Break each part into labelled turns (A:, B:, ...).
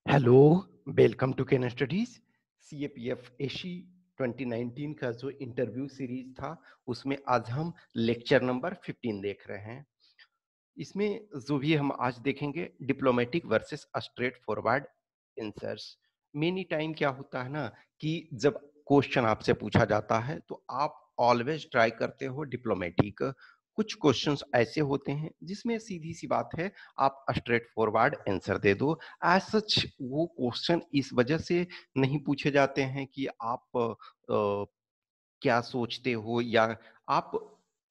A: Hello, welcome to Ken studies. CAPF AC 2019 का जो interview series था उसमें आज हम लेक्चर नंबर 15 देख रहे हैं। इसमें जो भी हम आज देखेंगे diplomatic versus straight forward answers. Many time क्या होता है ना कि जब क्वेश्चन आपसे पूछा जाता है तो आप ऑलवेज ट्राई करते हो डिप्लोमेटिक। कुछ क्वेश्चंस ऐसे होते हैं जिसमें सीधी सी बात है, आप स्ट्रेट फॉरवर्ड आंसर दे दो। एज सच वो क्वेश्चन इस वजह से नहीं पूछे जाते हैं कि आप क्या सोचते हो, या आप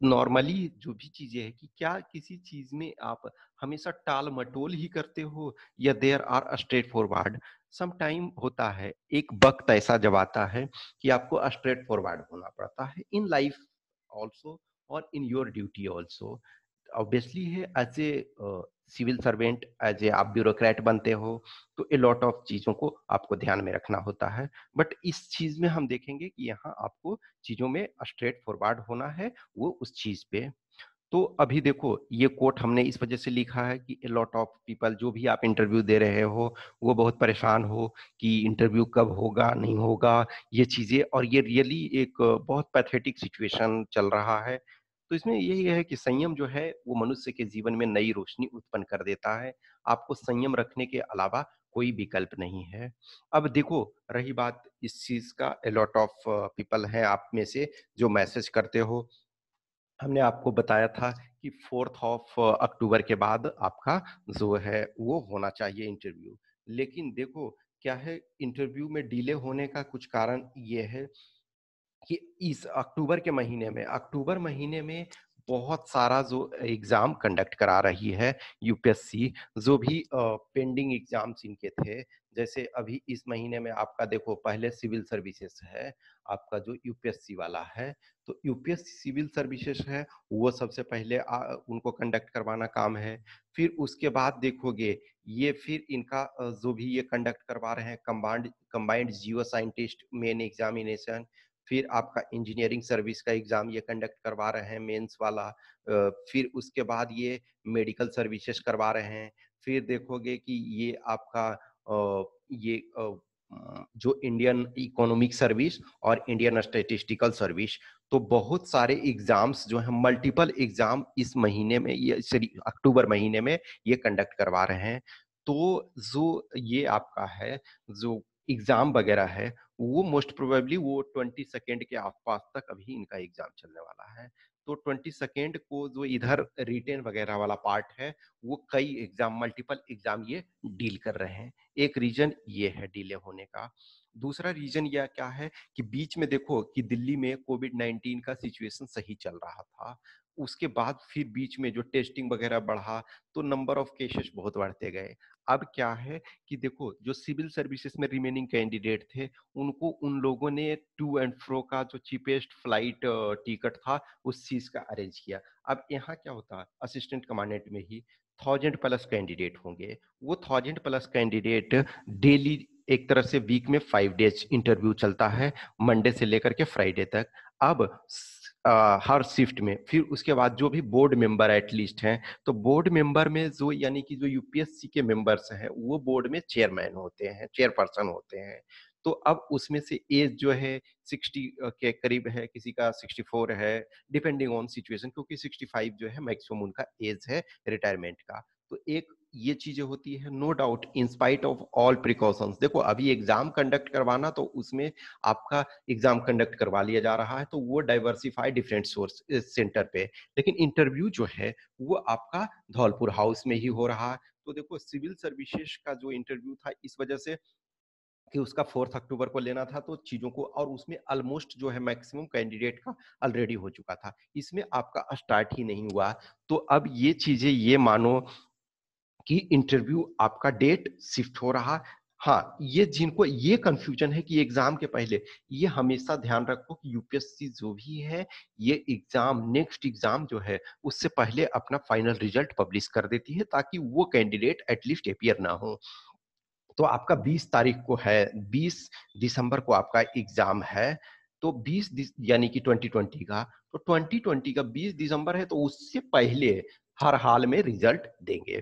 A: नॉर्मली जो भी चीजें है कि क्या किसी चीज में आप हमेशा टाल मटोल ही करते हो, या there are straight forward. Some time होता है, एक वक्त ऐसा जब आता है कि आपको स्ट्रेट फॉरवर्ड होना पड़ता है इन लाइफ ऑल्सो और in your duty also. Obviously है, as a civil servant, as a आप ब्यूरोक्रेट बनते हो तो ए लॉट ऑफ चीजों को आपको ध्यान में रखना होता है। बट इस चीज में हम देखेंगे कि यहाँ आपको चीजों में स्ट्रेट फॉरवर्ड होना है, वो उस चीज पे। तो अभी देखो, ये कोट हमने इस वजह से लिखा है कि ए लॉट ऑफ पीपल, जो भी आप इंटरव्यू दे रहे हो वो बहुत परेशान हो कि इंटरव्यू कब होगा नहीं होगा, ये चीजें। और ये रियली एक बहुत पैथेटिक सिचुएशन चल रहा है। तो इसमें यही है कि संयम जो है वो मनुष्य के जीवन में नई रोशनी उत्पन्न कर देता है। आपको संयम रखने के अलावा कोई विकल्प नहीं है। अब देखो, रही बात इस चीज का, ए लॉट ऑफ पीपल हैं आप में से जो मैसेज करते हो। हमने आपको बताया था कि 4 अक्टूबर के बाद आपका जो है वो होना चाहिए इंटरव्यू। लेकिन देखो क्या है, इंटरव्यू में डिले होने का कुछ कारण ये है कि इस अक्टूबर महीने में बहुत सारा जो एग्जाम कंडक्ट करा रही है यूपीएससी। जो भी पेंडिंग एग्जाम्स इनके थे, जैसे अभी इस महीने में आपका देखो, पहले सिविल सर्विसेज है आपका जो यूपीएससी वाला है। तो यूपीएससी सिविल सर्विसेज है, वो सबसे पहले उनको कंडक्ट करवाना काम है। फिर उसके बाद देखोगे, ये फिर इनका जो भी ये कंडक्ट करवा रहे हैं कंबाइंड जियो साइंटिस्ट मेन एग्जामिनेशन। फिर आपका इंजीनियरिंग सर्विस का एग्जाम ये कंडक्ट करवा रहे हैं मेंस वाला। फिर उसके बाद ये मेडिकल सर्विसेज करवा रहे हैं। फिर देखोगे कि ये आपका ये जो इंडियन इकोनॉमिक सर्विस और इंडियन स्टैटिस्टिकल सर्विस। तो बहुत सारे एग्जाम्स जो है, मल्टीपल एग्जाम इस महीने में, ये अक्टूबर महीने में ये कंडक्ट करवा रहे हैं। तो जो ये आपका है, जो एग्जाम वगैरह है, वो मोस्ट प्रोबेबली वो 22 के आसपास तक अभी इनका एग्जाम चलने वाला है। तो 22 को जो इधर रिटेन वगैरह वाला पार्ट है, वो कई एग्जाम, मल्टीपल एग्जाम ये डील कर रहे हैं। एक रीजन ये है डिले होने का। दूसरा रीजन यह क्या है कि बीच में देखो कि दिल्ली में कोविड 19 का सिचुएशन सही चल रहा था। उसके बाद फिर बीच में जो टेस्टिंग वगैरह बढ़ा, तो नंबर ऑफ केसेस बहुत बढ़ते गए। अब क्या है कि देखो, जो सिविल सर्विसेज में रिमेनिंग कैंडिडेट थे, उनको उन लोगों ने टू एंड फ्रो का जो चीपेस्ट फ्लाइट टिकट था उस चीज का अरेंज किया। अब यहाँ क्या होता है, असिस्टेंट कमांडेंट में ही 1000+ कैंडिडेट होंगे। वो 1000+ कैंडिडेट डेली, एक तरह से वीक में 5 डेज इंटरव्यू चलता है, मंडे से लेकर के फ्राइडे तक। अब हर शिफ्ट में फिर उसके बाद जो भी बोर्ड मेंबर एटलीस्ट हैं, तो बोर्ड मेंबर में जो, यानी कि जो यूपीएससी के मेंबर्स हैं, वो बोर्ड में चेयरमैन होते हैं, चेयरपर्सन होते हैं। तो अब उसमें से एज जो है 60 के करीब है, किसी का 64 है, डिपेंडिंग ऑन सिचुएशन, क्योंकि 65 जो है मैक्सिमम उनका एज है रिटायरमेंट का। तो एक ये चीजें होती है, no doubt, in spite of all precautions. देखो, अभी एग्जाम कंडक्ट करवाना, तो उसमें आपका एग्जाम कंडक्ट करवा लिया जा रहा है, तो वो डाइवर्सिफाई डिफरेंट सोर्स सेंटर पे। लेकिन इंटरव्यू जो है वो आपका धौलपुर हाउस में ही हो रहा है। तो देखो, सिविल सर्विसेज का जो इंटरव्यू था, इस वजह से कि उसका 4 अक्टूबर को लेना था, तो चीजों को, और उसमें ऑलमोस्ट जो है मैक्सिमम कैंडिडेट का ऑलरेडी हो चुका था, इसमें आपका स्टार्ट ही नहीं हुआ। तो अब ये चीजें, ये मानो कि इंटरव्यू आपका डेट शिफ्ट हो रहा। हाँ, ये जिनको ये कंफ्यूजन है कि एग्जाम के पहले, ये हमेशा ध्यान रखो कि यूपीएससी जो भी है, ये एग्जाम, नेक्स्ट एग्जाम जो है, उससे पहले अपना फाइनल रिजल्ट पब्लिश कर देती है, ताकि वो कैंडिडेट एटलीस्ट अपियर ना हो। तो आपका 20 तारीख को है, 20 दिसंबर को आपका एग्जाम है। तो यानी कि 2020 का, तो 2020 का 20 दिसंबर है, तो उससे पहले हर हाल में रिजल्ट देंगे।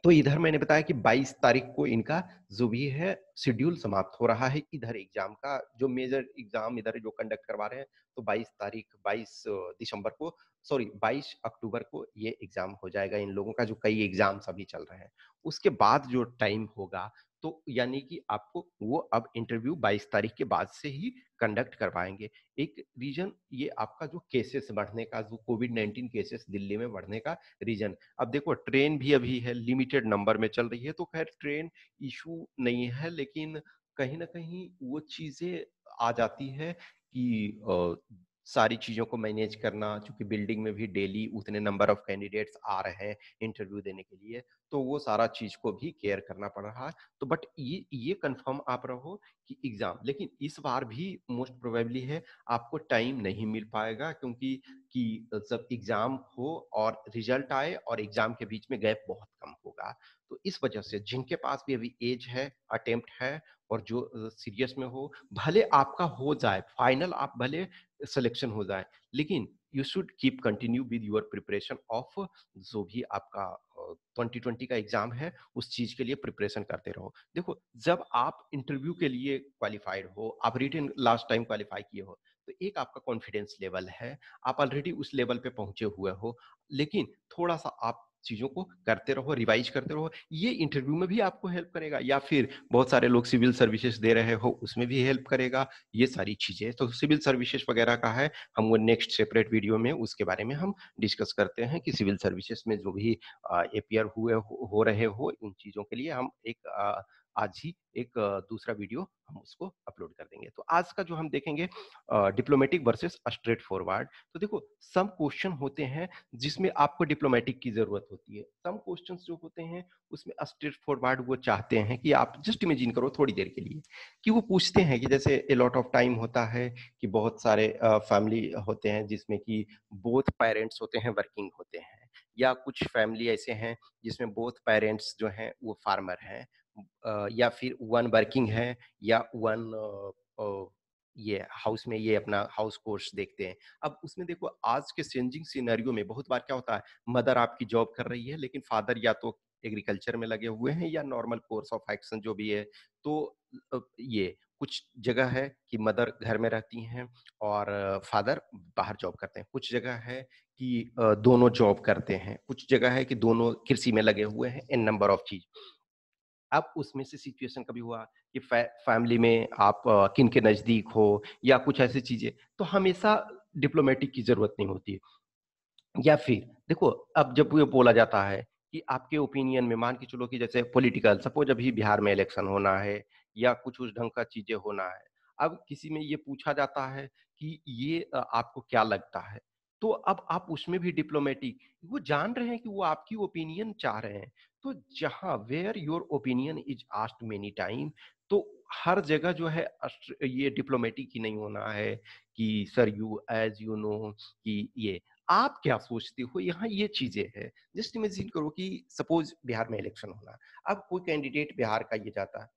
A: तो इधर मैंने बताया कि 22 तारीख को इनका जो भी है शेड्यूल समाप्त हो रहा है इधर एग्जाम का, जो मेजर एग्जाम इधर जो कंडक्ट करवा रहे हैं। तो 22 दिसंबर को, सॉरी 22 अक्टूबर को ये एग्जाम हो जाएगा इन लोगों का, जो कई एग्जाम्स अभी चल रहे हैं। उसके बाद जो टाइम होगा, तो यानी कि आपको वो अब इंटरव्यू 22 तारीख के बाद से ही कंडक्ट करवाएंगे। एक रीजन ये आपका जो केसेस बढ़ने का, जो कोविड-19 केसेस दिल्ली में बढ़ने का रीजन। अब देखो ट्रेन भी अभी है, लिमिटेड नंबर में चल रही है, तो खैर ट्रेन इशू नहीं है, लेकिन कहीं न कहीं वो चीज़ें आ जाती है कि सारी चीज़ों को मैनेज करना, चूँकि बिल्डिंग में भी डेली उतने नंबर ऑफ कैंडिडेट्स आ रहे हैं इंटरव्यू देने के लिए, तो वो सारा चीज़ को भी केयर करना पड़ रहा है। तो बट ये कन्फर्म आप रहो कि एग्ज़ाम, लेकिन इस बार भी मोस्ट प्रोबेबली है आपको टाइम नहीं मिल पाएगा, क्योंकि जब एग्ज़ाम हो और रिज़ल्ट आए और एग्ज़ाम के बीच में गैप बहुत कम होगा। तो इस वजह से जिनके पास भी अभी एज है, अटेम्प्ट है और जो सीरियस में हो, भले आपका हो जाए, फाइनल आप भले सिलेक्शन हो जाए, लेकिन you should keep continue with your preparation of जो भी आपका 2020 का एग्ज़ाम है, उस चीज़ के लिए प्रिपरेशन करते रहो। देखो, जब आप इंटरव्यू के लिए क्वालिफाइड हो, आप रिटन लास्ट टाइम क्वालिफाई किए हो, तो एक आपका कॉन्फिडेंस लेवल है, आप ऑलरेडी उस लेवल पे पहुँचे हुए हो, लेकिन थोड़ा-सा आप चीज़ों को करते रहो, रिवाइज़ करते रहो, ये इंटरव्यू में भी आपको हेल्प करेगा, या फिर बहुत सारे लोग सिविल सर्विसेज़ दे रहे हो, उसमें भी हेल्प करेगा, ये सारी चीज़ें। तो सिविल सर्विसेज़ वगैरह का है, हम वो नेक्स्ट सेपरेट वीडियो में उसके बारे में हम डिस्कस करते हैं कि सिविल सर्विसेज़ में जो भी अपीयर हो रहे हो, इन चीज़ों के लिए हम एक आज ही एक दूसरा वीडियो हम उसको अपलोड कर देंगे। तो आज का जो हम देखेंगे डिप्लोमेटिक वर्सेस स्ट्रेट फॉरवर्ड। तो देखो, सम क्वेश्चन होते हैं जिसमें आपको डिप्लोमेटिक की ज़रूरत होती है। सम क्वेश्चंस जो होते हैं उसमें स्ट्रेट फॉरवर्ड वो चाहते हैं कि आप जस्ट इमेजिन करो थोड़ी देर के लिए, कि वो पूछते हैं कि जैसे ए लॉट ऑफ टाइम होता है कि बहुत सारे फैमिली होते हैं जिसमें कि बोथ पेरेंट्स होते हैं, वर्किंग होते हैं, या कुछ फैमिली ऐसे हैं जिसमें बोथ पेरेंट्स जो हैं वो फार्मर हैं, या फिर वन वर्किंग है, या वन ये हाउस में ये अपना हाउस कोर्स देखते हैं। अब उसमें देखो, आज के चेंजिंग सिनेरियो में बहुत बार क्या होता है, मदर आपकी जॉब कर रही है लेकिन फादर या तो एग्रीकल्चर में लगे हुए हैं या नॉर्मल कोर्स ऑफ एक्शन जो भी है। तो ये कुछ जगह है कि मदर घर में रहती हैं और फादर बाहर जॉब करते हैं। कुछ जगह है कि दोनों जॉब करते हैं। कुछ जगह है कि दोनों कृषि में लगे हुए हैं, एन नंबर ऑफ चीज़। अब उसमें से सिचुएशन कभी हुआ कि फैमिली में आप किन के नज़दीक हो या कुछ ऐसी चीज़ें, तो हमेशा डिप्लोमेटिक की ज़रूरत नहीं होती है। या फिर देखो, अब जब ये बोला जाता है कि आपके ओपिनियन में, मान के चलो कि जैसे पॉलिटिकल, सपोज अभी बिहार में इलेक्शन होना है या कुछ उस ढंग का चीजें होना है। अब किसी में ये पूछा जाता है कि ये आपको क्या लगता है, तो अब आप उसमें भी डिप्लोमेटिक, वो जान रहे हैं कि वो आपकी ओपिनियन चाह रहे हैं। तो जहां where your opinion is asked many time, तो हर जगह जो है ये डिप्लोमेटिक ही नहीं होना है कि sir you as you know कि ये आप क्या सोचते हो, यहाँ ये चीजें हैं। जस्ट इमेजिन करो कि सपोज बिहार में इलेक्शन होना है, अब कोई कैंडिडेट बिहार का ये जाता है,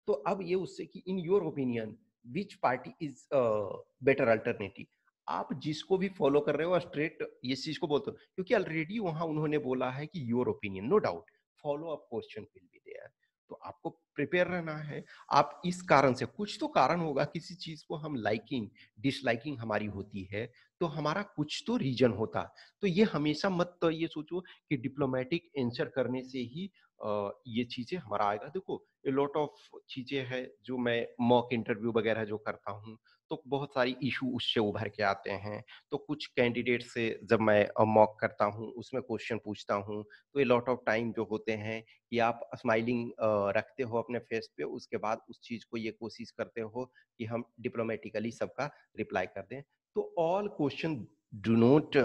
A: तो अब ये उससे कि in your opinion which party is better alternative, आप जिसको भी फॉलो कर रहे हो स्ट्रेट ये चीज को बोलते हो, क्योंकि ऑलरेडी वहां उन्होंने बोला है कि your opinion, no doubt follow up question will be there. तो आपको प्रिपेयर रहना है। आप इस कारण से, कुछ तो कारण होगा, किसी चीज को हम लाइकिंग डिसलाइकिंग हमारी होती है, तो हमारा कुछ तो रीजन होता। तो ये हमेशा मत तो ये सोचो कि डिप्लोमेटिक आंसर करने से ही ये चीजें हमारा आएगा। देखो, ए लॉट ऑफ चीजें हैं जो मैं मॉक इंटरव्यू वगैरह जो करता हूँ, तो बहुत सारी इशू उससे उभर के आते हैं। तो कुछ कैंडिडेट से जब मैं मॉक करता हूँ, उसमें क्वेश्चन पूछता हूँ, तो ए लॉट ऑफ टाइम जो होते हैं कि आप स्माइलिंग रखते हो अपने फेस पे, उसके बाद उस चीज को ये कोशिश करते हो कि हम डिप्लोमेटिकली सबका रिप्लाई कर दें। तो all question do not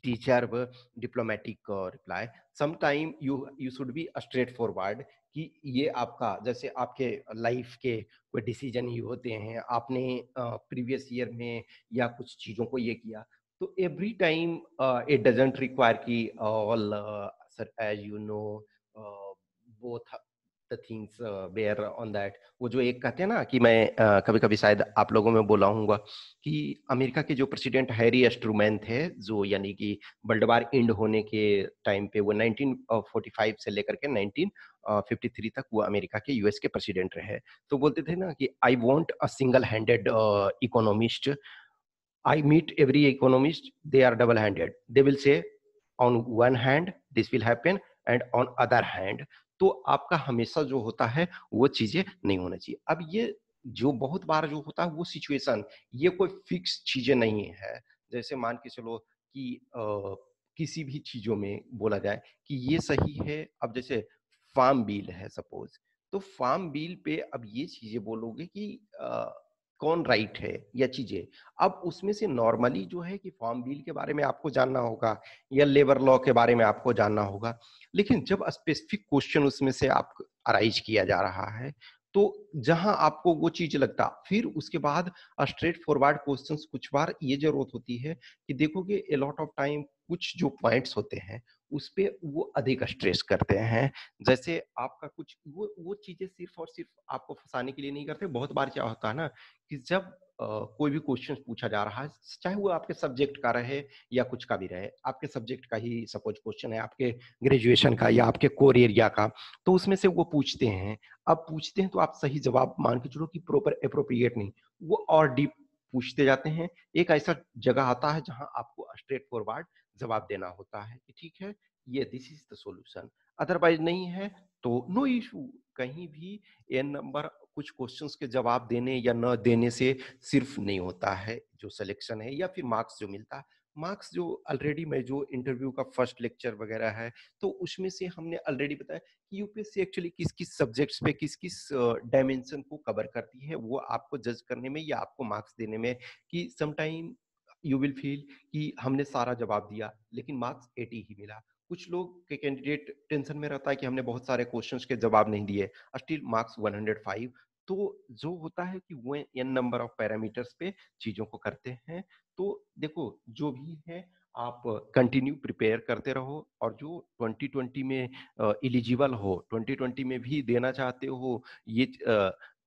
A: deserve a diplomatic reply. Sometime you should be straightforward कि ये आपका, जैसे आपके लाइफ के कोई डिसीजन ही होते हैं, आपने प्रीवियस ईयर में या कुछ चीज़ों को ये किया, तो every time it doesn't require कि all sir as you know both the things bear on that. वो जो एक कहते हैं ना कि मैं कभी कभी शायद आप लोगों में बोला हूँगा कि अमेरिका के जो प्रेसिडेंट हैरी एस्ट्रूमैन थे, जो यानी कि वर्ल्ड वार एंड होने के टाइम पे वो 1945 से लेकर के 1953 तक वो अमेरिका के यूएस के प्रेसिडेंट रहे। तो बोलते थे ना कि I want a single handed economist. I meet every economist, they are double handed. They will say on one hand this will happen and on other hand। तो आपका हमेशा जो होता है वो चीजें नहीं होना चाहिए। अब ये जो बहुत बार जो होता है वो सिचुएशन, ये कोई फिक्स चीजें नहीं है। जैसे मान के चलो कि किसी भी चीजों में बोला जाए कि ये सही है। अब जैसे फार्म बिल है सपोज, तो फार्म बिल पे अब ये चीजें बोलोगे कि कौन राइट है या चीजें। अब उसमें से नॉर्मली जो है कि फार्म बिल के बारे में आपको जानना होगा या लेबर लॉ के बारे में आपको जानना होगा, लेकिन जब स्पेसिफिक क्वेश्चन उसमें से आप अराइज किया जा रहा है, तो जहां आपको वो चीज लगता, फिर उसके बाद स्ट्रेट फॉरवर्ड क्वेश्चंस कुछ बार ये जरूरत होती है कि देखोगे ए लॉट ऑफ टाइम कुछ जो पॉइंट्स होते हैं उस पे वो अधिक स्ट्रेस करते हैं। जैसे आपका कुछ वो चीजें सिर्फ और सिर्फ आपको फंसाने के लिए नहीं करते। बहुत बार क्या होता है ना कि जब कोई भी क्वेश्चन पूछा जा रहा है, चाहे वो आपके सब्जेक्ट का रहे या कुछ का भी रहे, आपके सब्जेक्ट का ही सपोज क्वेश्चन है, आपके ग्रेजुएशन का या आपके कोर एरिया का, तो उसमें से वो पूछते हैं। अब पूछते हैं तो आप सही जवाब मान के चलो कि प्रॉपर अप्रोप्रिएट नहीं, वो और डीप पूछते जाते हैं। एक ऐसा जगह आता है जहां आपको स्ट्रेट फॉरवर्ड जवाब देना होता है कि ठीक है, ये this is the solution. Otherwise नहीं है तो नो इशू। कहीं भी एन नंबर कुछ क्वेश्चंस के जवाब देने या न देने से सिर्फ नहीं होता है जो सिलेक्शन है या फिर मार्क्स जो मिलता है। मार्क्स जो ऑलरेडी मैं जो इंटरव्यू का फर्स्ट लेक्चर वगैरह है, तो उसमें से हमने ऑलरेडी बताया कि यूपीएससी एक्चुअली किस किस सब्जेक्ट्स पे किस किस डायमेंशन को कवर करती है, वो आपको जज करने में या आपको मार्क्स देने में। कि समटाइम यू विल फील कि हमने सारा जवाब दिया लेकिन मार्क्स 80 ही मिला। कुछ लोग के कैंडिडेट टेंशन में रहता है कि हमने बहुत सारे क्वेश्चंस के जवाब नहीं दिए, स्टिल मार्क्स 105। तो जो होता है कि वो एन नंबर ऑफ पैरामीटर्स पे चीजों को करते हैं। तो देखो जो भी है आप कंटिन्यू प्रिपेयर करते रहो, और जो 2020 में एलिजिबल हो, 2020 में भी देना चाहते हो ये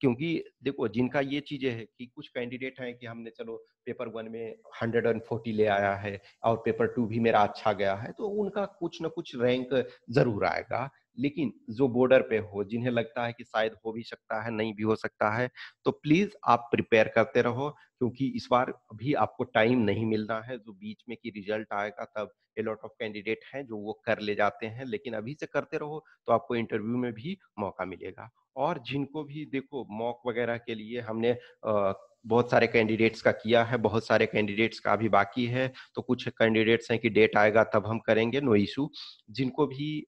A: क्योंकि देखो जिनका ये चीजें है कि कुछ कैंडिडेट हैं कि हमने चलो पेपर 1 में 140 ले आया है और पेपर 2 भी मेरा अच्छा गया है, तो उनका कुछ ना कुछ रैंक जरूर आएगा। लेकिन जो बॉर्डर पे हो, जिन्हें लगता है कि शायद हो भी सकता है नहीं भी हो सकता है, तो प्लीज आप प्रिपेयर करते रहो, क्योंकि इस बार अभी आपको टाइम नहीं मिलना है। जो बीच में की रिजल्ट आएगा तब ए लॉट ऑफ कैंडिडेट हैं जो वो कर ले जाते हैं, लेकिन अभी से करते रहो तो आपको इंटरव्यू में भी मौका मिलेगा। और जिनको भी देखो मॉक वगैरह के लिए हमने बहुत सारे कैंडिडेट्स का किया है, बहुत सारे कैंडिडेट्स का अभी बाकी है, तो कुछ कैंडिडेट्स हैं कि डेट आएगा तब हम करेंगे, नो इशू। जिनको भी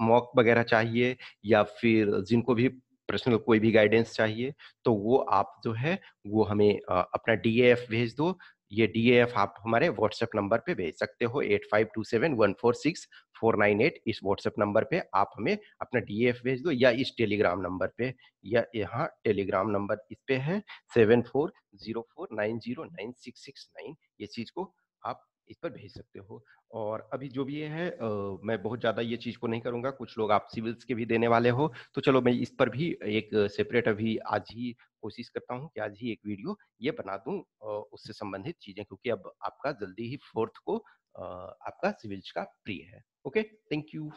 A: मॉक वगैरह चाहिए या फिर जिनको भी पर्सनल कोई भी गाइडेंस चाहिए, तो वो आप जो है वो हमें अपना डीएएफ भेज दो। ये डीएएफ आप हमारे व्हाट्सएप नंबर पे भेज सकते हो, 8527146498। इस व्हाट्सएप नंबर पे आप हमें अपना डीएएफ भेज दो, या इस टेलीग्राम नंबर पे, या यहाँ टेलीग्राम नंबर इस पे है 7404909669। ये चीज को आप इस पर भेज सकते हो। और अभी जो भी ये है मैं बहुत ज़्यादा ये चीज़ को नहीं करूँगा। कुछ लोग आप सिविल्स के भी देने वाले हो, तो चलो मैं इस पर भी एक सेपरेट अभी आज ही कोशिश करता हूँ कि आज ही एक वीडियो ये बना दूँ उससे संबंधित चीज़ें, क्योंकि अब आपका जल्दी ही 4th को आपका सिविल्स का प्री है। Okay, thank you.